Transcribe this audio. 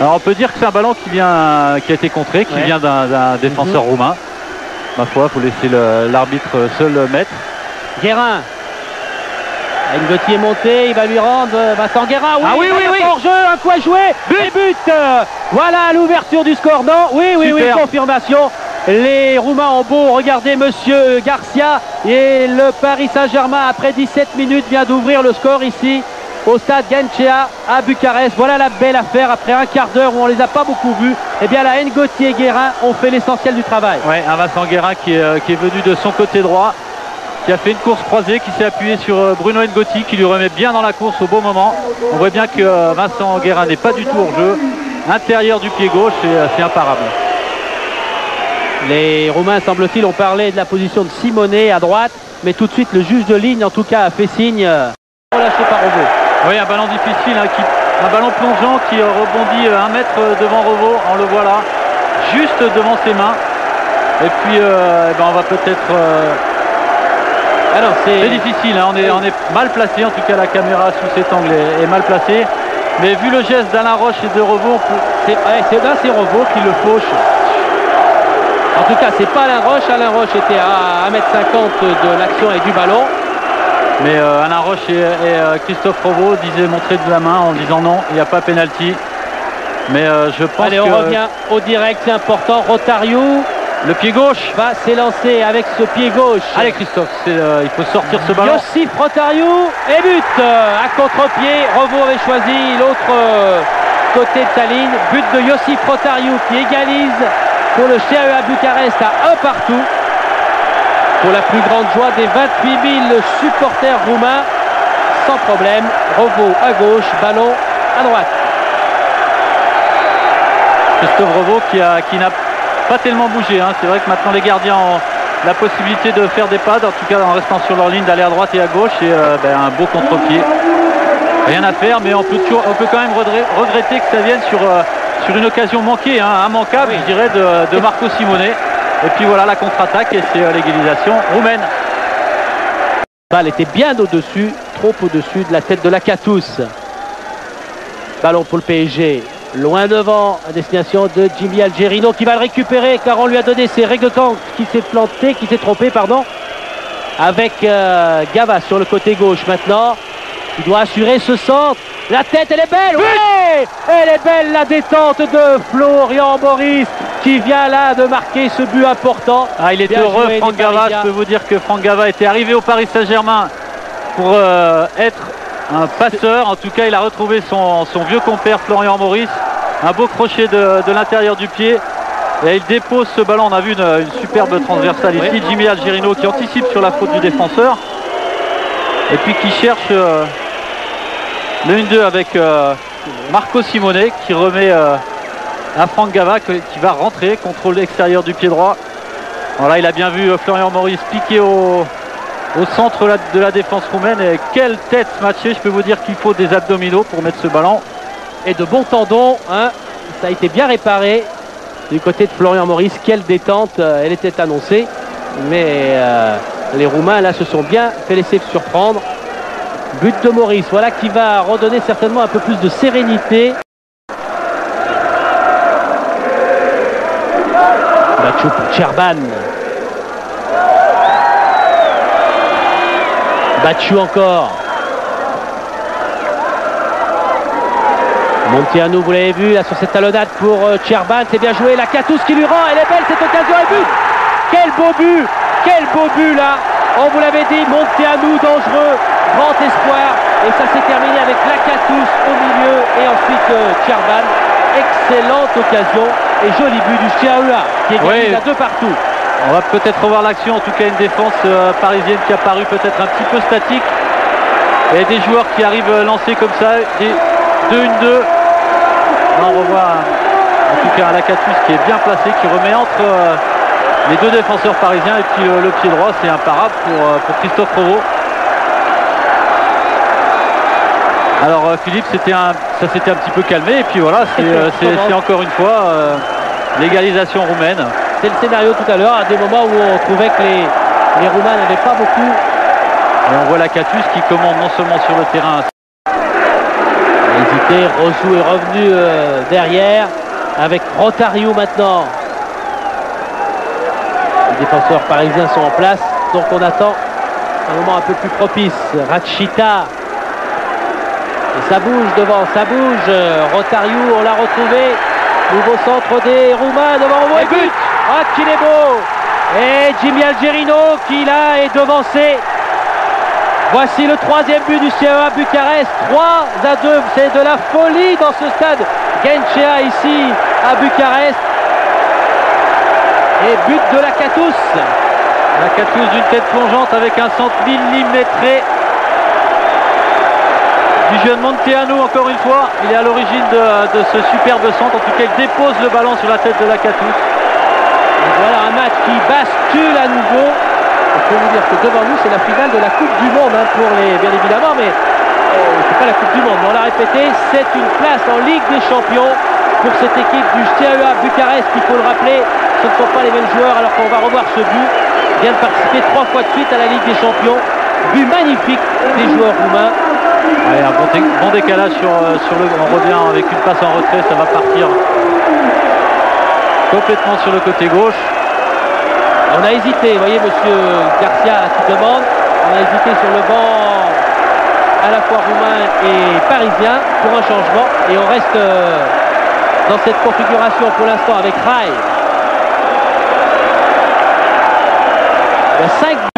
Alors on peut dire que c'est un ballon qui a été contré, qui vient d'un défenseur roumain. Ma foi, il faut laisser l'arbitre seul mettre. Guérin. Ngoti est monté, il va lui rendre Vincent Guérin. Oui, hors jeu, un coup à jouer. But. Voilà l'ouverture du score. Non, oui, confirmation. Les Roumains ont beau regarder monsieur Garcia et le Paris Saint-Germain après 17 minutes vient d'ouvrir le score ici au stade Guencea à Bucarest. Voilà la belle affaire après un quart d'heure où on les a pas beaucoup vus. Eh bien la Ngoti et Guérin ont fait l'essentiel du travail. Ouais, un Vincent Guérin qui est venu de son côté droit, qui a fait une course croisée, qui s'est appuyé sur Bruno Ngoti, qui lui remet bien dans la course au bon moment. On voit bien que Vincent Guérin n'est pas du tout hors jeu. Intérieur du pied gauche, c'est imparable. Les Roumains, semble-t-il, ont parlé de la position de Simonet à droite, mais tout de suite le juge de ligne, en tout cas, a fait signe relâché par Revaud. Oui, un ballon difficile, un ballon plongeant qui rebondit 1 mètre devant Revaud, on le voit là, juste devant ses mains. Et puis, on va peut-être... Alors c'est difficile, hein, on est mal placé, en tout cas la caméra sous cet angle est mal placée. Mais vu le geste d'Alain Roche et de Revaud, c'est Revaud qui le fauche. En tout cas, c'est pas Alain Roche était à 1,50 m de l'action et du ballon. Mais Alain Roche et Christophe Revaud montraient de la main en disant non, il n'y a pas pénalty. Mais je pense Allez, on revient au direct, c'est important. Rotario, le pied gauche, va s'élancer avec ce pied gauche. Allez Christophe, il faut sortir ce ballon. Yossif Rotario et but à contre-pied. Revaud avait choisi l'autre côté de sa ligne. But de Yossif Rotario qui égalise pour le CAEA Bucarest à 1 partout. Pour la plus grande joie des 28 000 supporters roumains. Sans problème, Revaud à gauche, ballon à droite. Christophe Revaud qui n'a pas tellement bougé. Hein. C'est vrai que maintenant les gardiens ont la possibilité de faire des pads, en tout cas en restant sur leur ligne, d'aller à droite et à gauche. Et un beau contre-pied. Rien à faire, mais on peut quand même regretter que ça vienne sur une occasion manquée, hein, immanquable, je dirais, de Marco Simonet. Et puis voilà la contre-attaque et c'est l'égalisation roumaine. La balle était bien au-dessus, trop au-dessus de la tête de Lakatos. Ballon pour le PSG, loin devant, à destination de Jimmy Algerino qui va le récupérer car on lui a donné ses règles de camp qui s'est trompé, avec Gava sur le côté gauche maintenant. Il doit assurer ce centre. La tête, elle est belle. Oui, elle est belle, la détente de Florian Maurice qui vient là de marquer ce but important. Ah, il est heureux, Franck Gava. Je peux vous dire que Franck Gava était arrivé au Paris Saint-Germain pour être un passeur. En tout cas, il a retrouvé son vieux compère Florian Maurice. Un beau crochet de l'intérieur du pied. Et il dépose ce ballon. On a vu une superbe transversale ici. Jimmy Algerino qui anticipe sur la faute du défenseur. Et puis qui cherche le 1-2 avec Marco Simonet qui remet à Franck Gava qui va rentrer, contrôle extérieur du pied droit. Voilà, il a bien vu Florian Maurice piquer au centre de la défense roumaine. Et quelle tête matchée, je peux vous dire qu'il faut des abdominaux pour mettre ce ballon. Et de bons tendons, hein. Ça a été bien réparé du côté de Florian Maurice. Quelle détente, elle était annoncée. Mais les Roumains là se sont bien fait laisser surprendre. But de Maurice, voilà qui va redonner certainement un peu plus de sérénité. Batchou pour Cherban. Batchou encore. Montiano, vous l'avez vu là sur cette talonnade pour Cherban. C'est bien joué. Lakatos qui lui rend. Elle est belle cette occasion et but. Quel beau but. Quel beau but là. On vous l'avait dit, Montiano dangereux. Grand espoir. Et ça s'est terminé avec Lakatos au milieu. Et ensuite Cherban. Excellente occasion. Et joli but du CAEA qui égalise à 2 partout. On va peut-être revoir l'action. En tout cas une défense parisienne qui a paru peut-être un petit peu statique. Et des joueurs qui arrivent lancés comme ça. Des 2-1-2. On revoit en tout cas Lakatos qui est bien placé, qui remet entre les deux défenseurs parisiens. Et puis le pied droit, c'est imparable pour Christophe Revaud. Alors Philippe, ça s'était un petit peu calmé. Et puis voilà, c'est encore une fois l'égalisation roumaine. C'est le scénario tout à l'heure, à des moments où on trouvait que les Roumains n'avaient pas beaucoup. Et on voit Lakatos qui commande non seulement sur le terrain. Et Rosou est revenu derrière avec Rotario maintenant. Les défenseurs parisiens sont en place, donc on attend un moment un peu plus propice. Rachita. Et ça bouge devant, ça bouge. Rotario, on l'a retrouvé. Nouveau centre des Roumains devant Romo et but. Ah, qu'il est beau. Et Jimmy Algerino qui là est devancé. Voici le troisième but du CEA Bucarest. 3-2. C'est de la folie dans ce stade Gençler ici à Bucarest. Et but de Lakatos. Lakatos d'une tête plongeante avec un centre millimétré du jeune Monteanu, encore une fois. Il est à l'origine de ce superbe centre. En tout cas, il dépose le ballon sur la tête de Lakatos. Et voilà un match qui bascule à nouveau. Il faut vous dire que devant nous, c'est la finale de la Coupe du Monde pour les, bien évidemment, mais c'est pas la Coupe du Monde. Mais on l'a répété, c'est une place en Ligue des Champions pour cette équipe du CEA Bucarest. Il faut le rappeler, ce ne sont pas les mêmes joueurs, alors qu'on va revoir ce but. Il vient de participer 3 fois de suite à la Ligue des Champions. But magnifique des joueurs roumains. Ouais, un bon décalage sur le. On revient avec une passe en retrait, ça va partir complètement sur le côté gauche. On a hésité, vous voyez monsieur Garcia qui demande, on a hésité sur le banc à la fois roumain et parisien pour un changement et on reste dans cette configuration pour l'instant avec Rai. Il y a 5